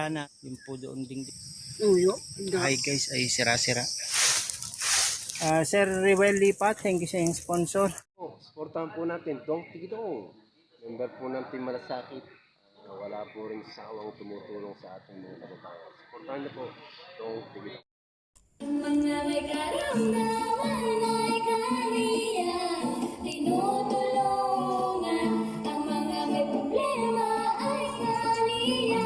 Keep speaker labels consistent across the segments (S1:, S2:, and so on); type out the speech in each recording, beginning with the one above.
S1: bintana, yung po doon ding.
S2: Uyo.
S1: Ay guys, ay sira-sira. Sir Rewel Lipat, thank you sa inyong sponsor.
S3: Supportahan po natin Dong Tigidong. Member po ng Team Malasakit. Wala po rin sawang tumutulong sa ating mga kababayan. Supportahan niyo po Dong Tigidong.
S4: Mga may karamdaman ay kaniya, tinutulungan. Ang mga may problema ay kaniya,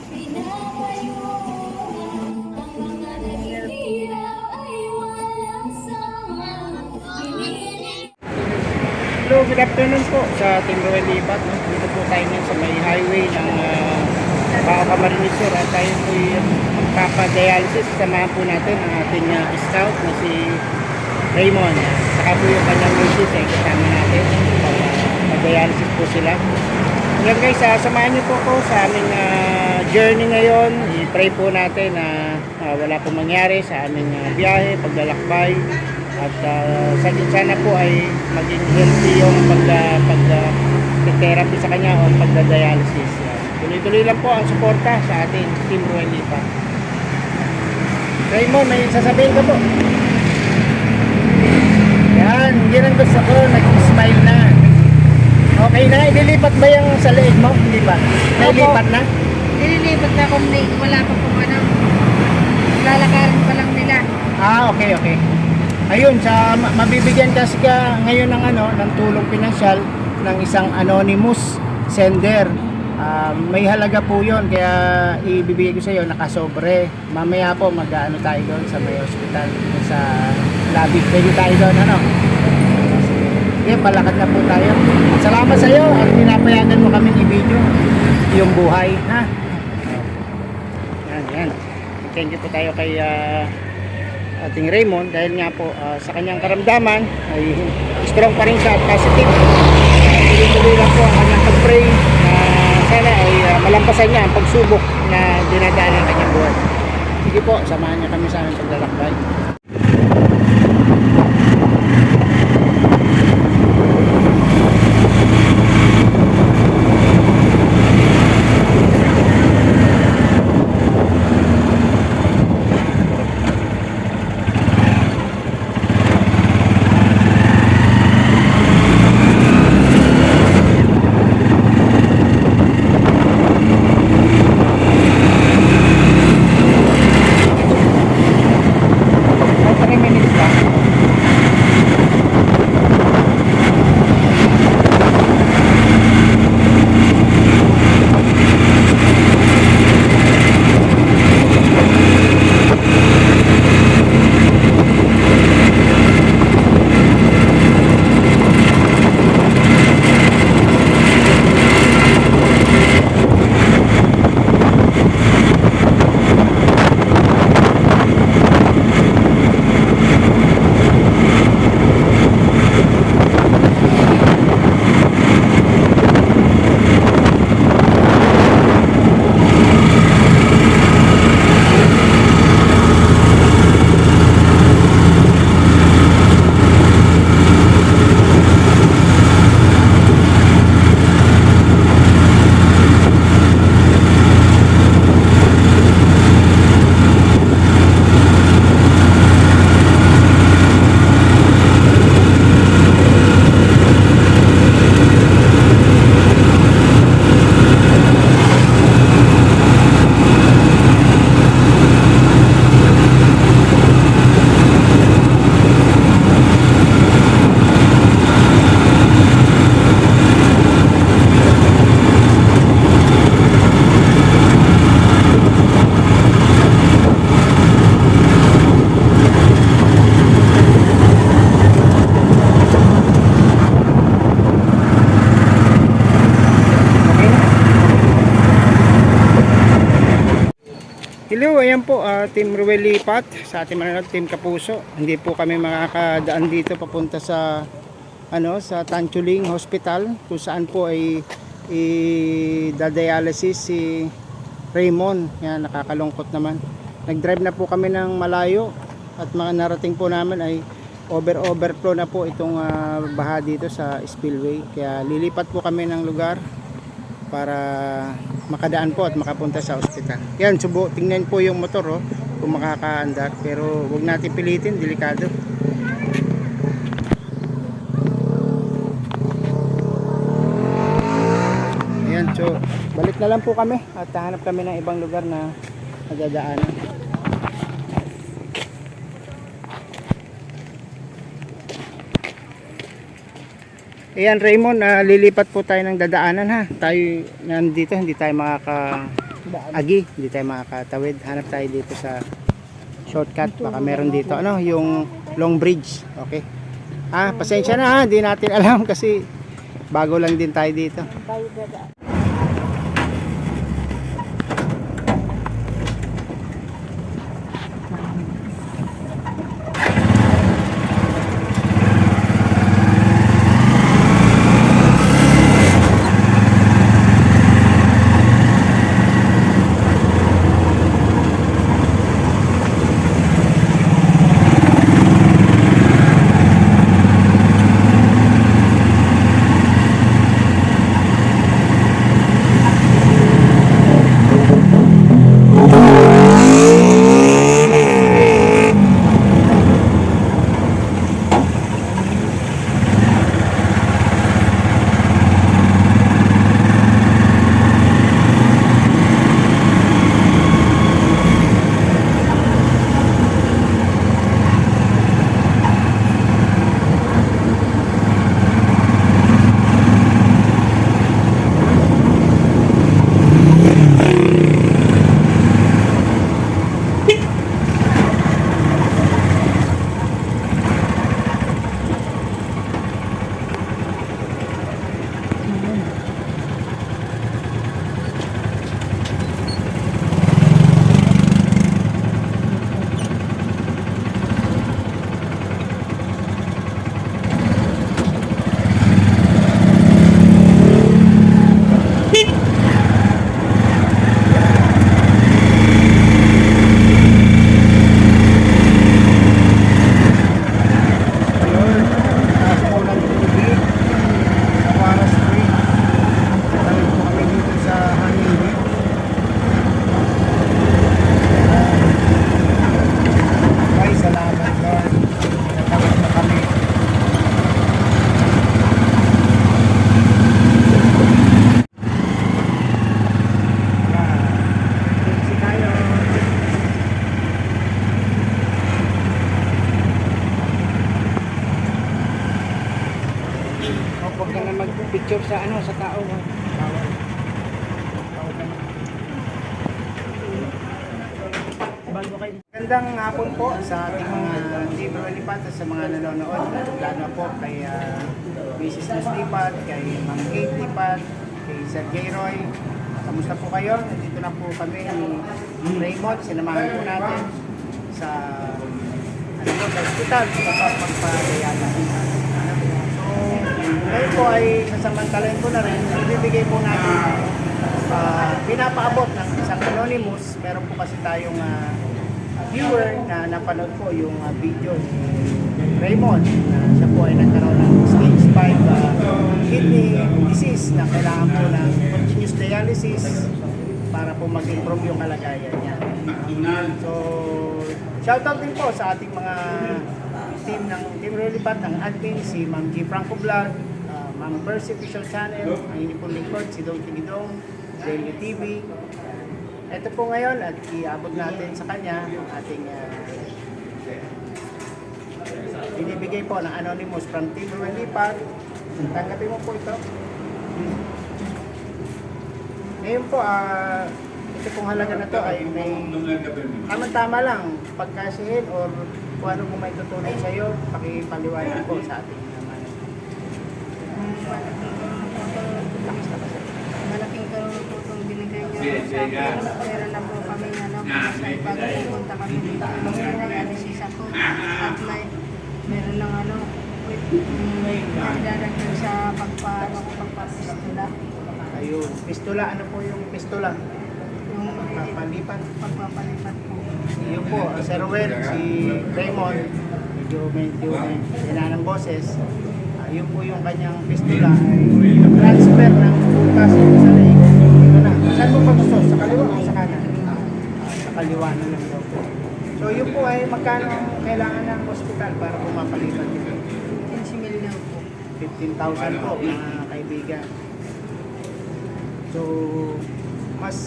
S4: pinapayungan. Ang mga naghihirap ay walang sama.
S1: Hello, good afternoon po sa Team Rewel Lipat. Dito po tayo ngayon sa may highway ng Camarines Sur at tayo po yung magpapadialysis. Samahan po natin ang ating scout na si Raymond. Saka po yung kanyang misis ay kasama natin. Pag-dialysis po sila. Ngayon guys, samahan niyo po ko sa aming journey ngayon. I-pray po natin na wala pong mangyari sa aming biyahe, paglalakbay. At sana po ay maging healthy yung pag-therapy sa kanya o pagda-dialysis. Tuloy-tuloy lang po ang suporta sa ating Team Rewel Lipat. Raymond, may sasabihin ka po. Yan, yun ang gusto ko, nag-smile na. Okay na, ililipat ba yung sa leeg mo? Hindi ba? Nailipat na?
S2: Nililipat na kung wala pa pong ano. Lalakarin pa lang nila.
S1: Okay. Ayun, mabibigyan kasi ka ngayon ng ng tulong pinansyal ng isang anonymous sender. May halaga po 'yon kaya ibibigay ko sa iyo nakasobre. Mamaya po mag-aano tayo doon sa may hospital sa lobby. Pwede tayo doon Sige, palakad na po tayo. Salamat sa iyo at pinapayagan mo kaming i-video yung buhay, ha? Yan. Thank you po tayo kay ating Raymond dahil nga po sa kanyang karamdaman ay strong pa rin siya at positive. Tuloy-tuloy lang po ang kanyang pag-pray na sana ay malampasan niya ang pagsubok na dinadaan ng kanyang buhay. Sige po, samahan niya kami sa aming paglalakbay. Hello, ayan po Team Rewel Lipat sa ating manonood, Team Kapuso. Hindi po kami makakadaan dito papunta sa sa Tanchuling Hospital kung saan po ay i-dialysis si Raymond. Yan, nakakalungkot naman. Nag-drive na po kami ng malayo at mga narating po namin ay overflow na po itong baha dito sa spillway. Kaya lilipat po kami ng lugar para makadaan po at makapunta sa ospital. Yan, tingnan po yung motor kung makakaandar, pero wag natin pilitin, delikado. Ayan, so balik na lang po kami at hahanap kami ng ibang lugar na nadadaanan. Ayan Raymond, lilipat po tayo ng dadaanan ha. Tayo nandito, hindi tayo makaka-agi, hindi tayo makakatawid. Hanap tayo dito sa shortcut, baka meron dito. Ano, yung long bridge, okay. Pasensya na ha, hindi natin alam kasi bago lang din tayo dito. Huwag ka na mag-picture sa sa tao. Bawal. Magandang hapon po sa ating mga Team Lipat at sa mga nanonood. Lalo po kay Mrs. Luz Lipat, kay Ma'am Kate Lipat, kay Sir Roy. Kamusta po kayo? Nandito na po kami ni Raymond. Sinamahan po natin sa sa hospital para magpa-dialysis. Ngayon po ay sasamantalain ko na rin, ibibigay po natin pinapaabot ng isang anonymous. Meron po kasi tayong viewer na napanood po yung video ni Raymond na siya po ay nagkaroon ng stage 5 kidney disease na kailangan po ng continuous dialysis para po mag-improve yung kalagayan niya. So, shoutout din po sa ating mga team ng Team Relipat, ng admin, si Ma'am G. Franco Vlog, Ma'am Percy Official Channel, ang hindi po lingkod, si Dong Tigidong, Daily TV. Ito po ngayon at iabot natin sa kanya ang ating binibigay po ng anonymous from Team Relipat. Tanggapin mo po ito. Ngayon po, ito pong halaga na to ay may tama-tama lang pagkasihin or kung ano kung may tutulong sa iyo, pakipaliwanag po sa ating naman.
S2: Malaking tulong po itong binigay niyo sa akin. Meron na po kami kasi bago pupunta kami dito. Nag-dialysis ako at meron lang nagdadagdag sa pagpapistula.
S1: Ayun, pistula, ano po yung pistula?
S2: Yung
S1: Pagpapalipat.
S2: pagpapalipat po.
S1: Yun po, Sir Wen, si Raymond, medyo hina ng boses. Yun po yung kanyang pistula ay transfer ng butas sa leeg magkano ang kailangan ng hospital para pumapalitan dito?
S2: 15 mil daw po.
S1: 15,000 po, mga kaibigan. So, mas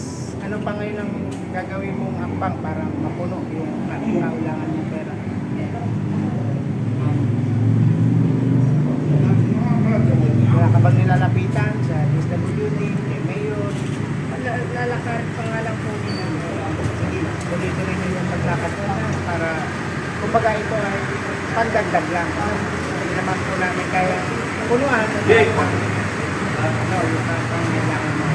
S1: ano pa ngayon ang gagawin mong hakbang para mapuno yung kailangan ng pera? Wala ka bang nilalapitan sa SWD, kay Mayor?
S2: Lalakar pa nga lang po nila.
S1: Sige, tuloy-tuloy nyo yung paglakad na para, kumbaga ito ay pandagdag lang. Hindi naman po namin kaya punuan yung yung kailangan mo.